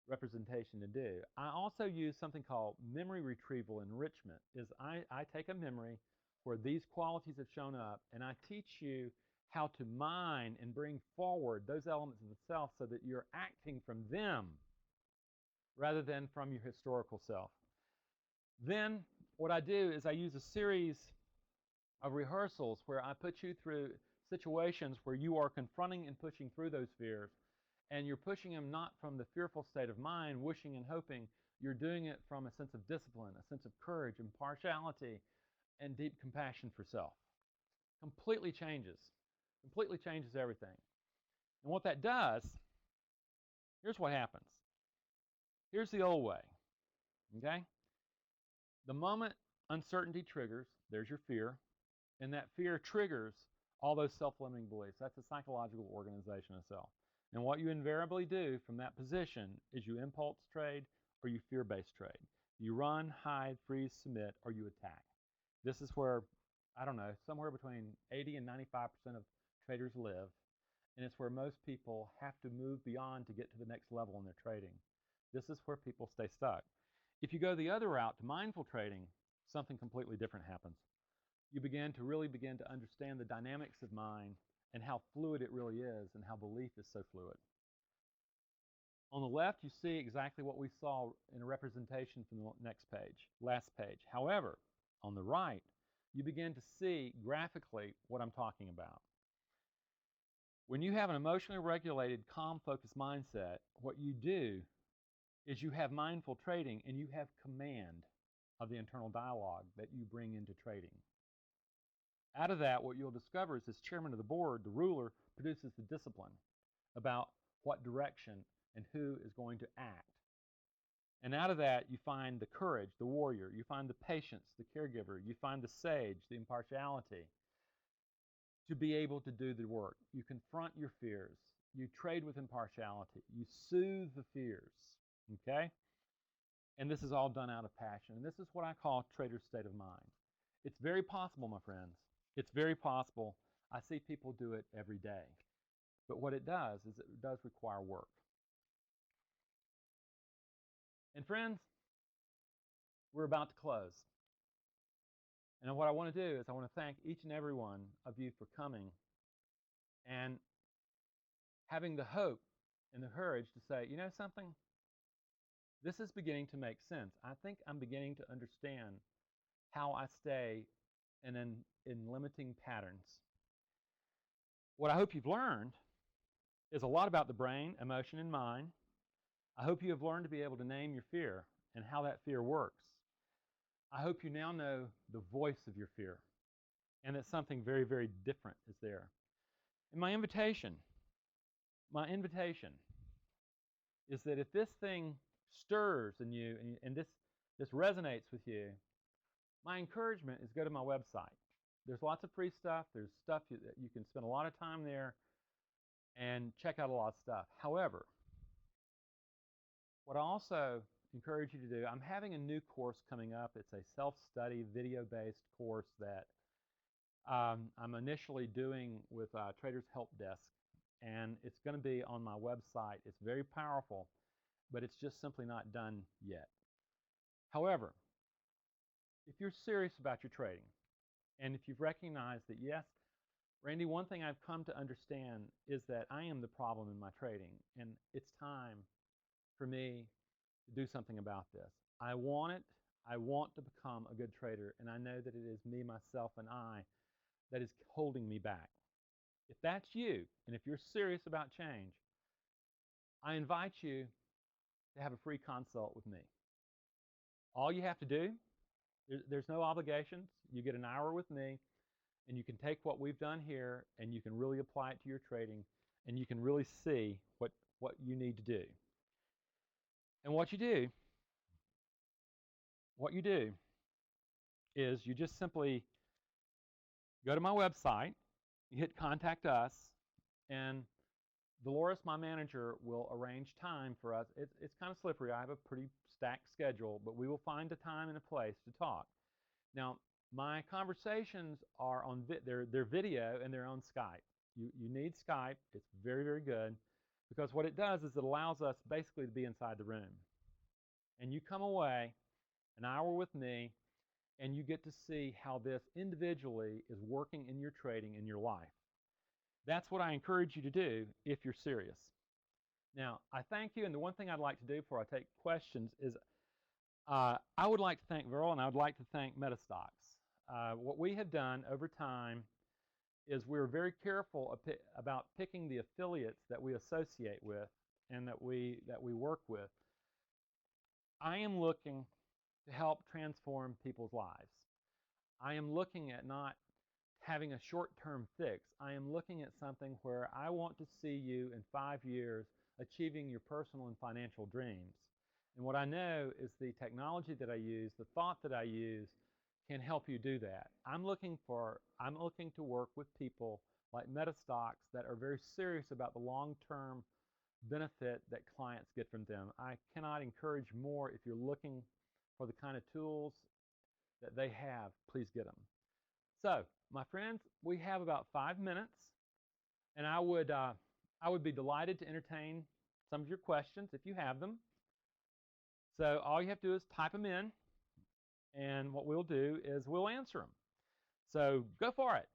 representation to do. I also use something called memory retrieval enrichment. I take a memory where these qualities have shown up, and I teach you how to mine and bring forward those elements of the self so that you're acting from them rather than from your historical self. Then what I do is I use a series of rehearsals where I put you through situations where you are confronting and pushing through those fears, and you're pushing them not from the fearful state of mind, wishing and hoping. You're doing it from a sense of discipline, a sense of courage, impartiality, and deep compassion for self. Completely changes everything. And what that does, here's what happens. Here's the old way, okay? The moment uncertainty triggers, there's your fear, and that fear triggers all those self-limiting beliefs. That's a psychological organization of self. And what you invariably do from that position is you impulse trade or you fear-based trade. You run, hide, freeze, submit, or you attack. This is where, I don't know, somewhere between 80 and 95% of traders live, and it's where most people have to move beyond to get to the next level in their trading. This is where people stay stuck. If you go the other route to mindful trading, something completely different happens. You really begin to understand the dynamics of mind and how fluid it really is and how belief is so fluid. On the left, you see exactly what we saw in a representation from the next page, last page. However, on the right, you begin to see graphically what I'm talking about. When you have an emotionally regulated, calm, focused mindset, what you do is you have mindful trading and you have command of the internal dialogue that you bring into trading. Out of that, what you'll discover is this chairman of the board, the ruler, produces the discipline about what direction and who is going to act. And out of that, you find the courage, the warrior. You find the patience, the caregiver. You find the sage, the impartiality, to be able to do the work. You confront your fears. You trade with impartiality. You soothe the fears. Okay? And this is all done out of passion. And this is what I call trader's state of mind. It's very possible, my friends. It's very possible. I see people do it every day. But what it does is it does require work. And friends, we're about to close. And what I want to do is I want to thank each and every one of you for coming and having the hope and the courage to say, you know something? This is beginning to make sense. I think I'm beginning to understand how I stay in limiting patterns. What I hope you've learned is a lot about the brain, emotion, and mind. I hope you have learned to be able to name your fear and how that fear works. I hope you now know the voice of your fear and that something very, very different is there. And my invitation is that if this thing stirs in you and this resonates with you, my encouragement is go to my website. There's lots of free stuff. There's stuff that you can spend a lot of time there and check out a lot of stuff. However, what I also encourage you to do, I'm having a new course coming up. It's a self-study, video-based course that I'm initially doing with Traders Help Desk, and it's going to be on my website. It's very powerful, but it's just simply not done yet. However, if you're serious about your trading, and if you've recognized that, yes, Randy, one thing I've come to understand is that I am the problem in my trading, and it's time for me to do something about this. I want it. I want to become a good trader, and I know that it is me, myself, and I that is holding me back. If that's you, and if you're serious about change, I invite you to have a free consult with me. All you have to do, there's no obligations. You get an hour with me, and you can take what we've done here, and you can really apply it to your trading, and you can really see what you need to do. And what you do is you just simply go to my website, you hit Contact Us, and Dolores, my manager, will arrange time for us. It's kind of slippery. I have a pretty stacked schedule, but we will find a time and a place to talk. Now, my conversations are on they're video and they're on Skype. You need Skype. It's very, very good because what it does is it allows us basically to be inside the room. And you come away an hour with me, and you get to see how this individually is working in your trading in your life. That's what I encourage you to do if you're serious. Now, I thank you, and the one thing I'd like to do before I take questions is I would like to thank Verl, and I would like to thank Metastocks. What we have done over time is we're very careful about picking the affiliates that we associate with and that we work with. I am looking to help transform people's lives. I am looking at not having a short-term fix. I am looking at something where I want to see you in 5 years achieving your personal and financial dreams. And what I know is the technology that I use, the thought that I use, can help you do that. I'm looking to work with people like Metastocks that are very serious about the long-term benefit that clients get from them. I cannot encourage more. If you're looking for the kind of tools that they have, please get them. So, my friends, we have about 5 minutes, and I would be delighted to entertain some of your questions if you have them. So all you have to do is type them in, and what we'll do is we'll answer them. So go for it.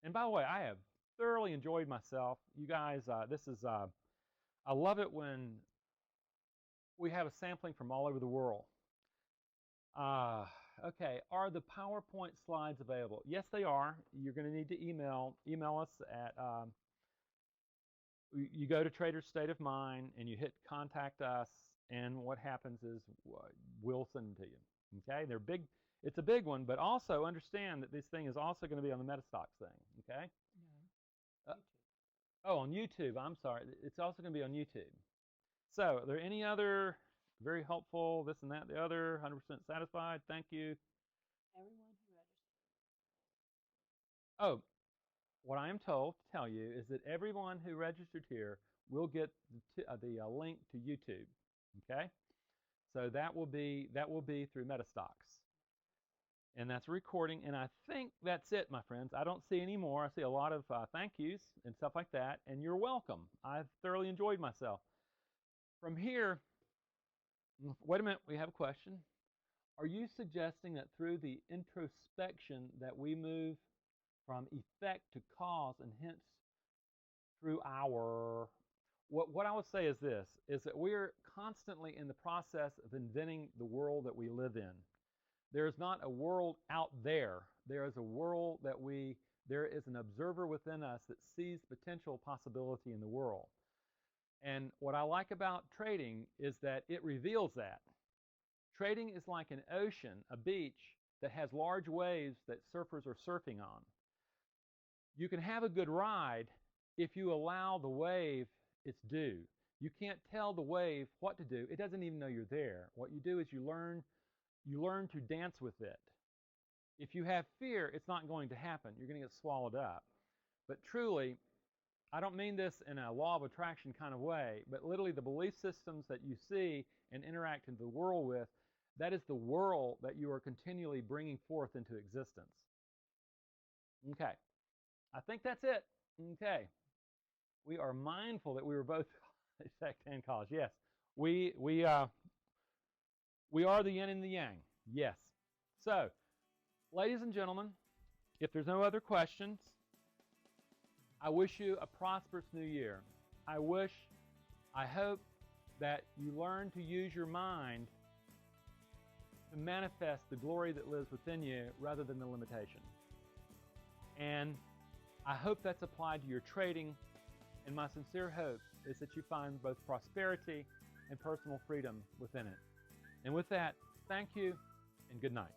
And by the way, I have thoroughly enjoyed myself. You guys, I love it when we have a sampling from all over the world. Okay, are the PowerPoint slides available? Yes, they are. You're going to need to email us at, you go to Trader's State of Mind and you hit contact us, and what happens is we'll send them to you. Okay, they're big. It's a big one, but also understand that this thing is also going to be on the Metastock thing. Okay. No. Oh, on YouTube. I'm sorry. It's also going to be on YouTube. So, are there any other very helpful, this and that, the other, 100% satisfied? Thank you. Everyone who registered. Oh, what I am told to tell you is that everyone who registered here will get the link to YouTube. Okay, so that will be through Metastocks, and that's a recording. And I think that's it, my friends. I don't see any more. I see a lot of thank yous and stuff like that, and you're welcome. I've thoroughly enjoyed myself. From here, wait a minute. We have a question. Are you suggesting that through the introspection that we move from effect to cause, and hence through our... What I would say is this, is that we're constantly in the process of inventing the world that we live in. There is not a world out there. There is a world that there is an observer within us that sees potential possibility in the world. And what I like about trading is that it reveals that. Trading is like an ocean, a beach, that has large waves that surfers are surfing on. You can have a good ride if you allow the wave its due. You can't tell the wave what to do. It doesn't even know you're there. What you do is you learn to dance with it. If you have fear, it's not going to happen. You're going to get swallowed up. But truly, I don't mean this in a law of attraction kind of way, but literally the belief systems that you see and interact in the world with, that is the world that you are continually bringing forth into existence. Okay. I think that's it. Okay. We are mindful that we were both exact 10 college. Yes. We are the yin and the yang. Yes. So, ladies and gentlemen, if there's no other questions, I wish you a prosperous new year. I hope that you learn to use your mind to manifest the glory that lives within you rather than the limitation. And I hope that's applied to your trading, and my sincere hope is that you find both prosperity and personal freedom within it. And with that, thank you and good night.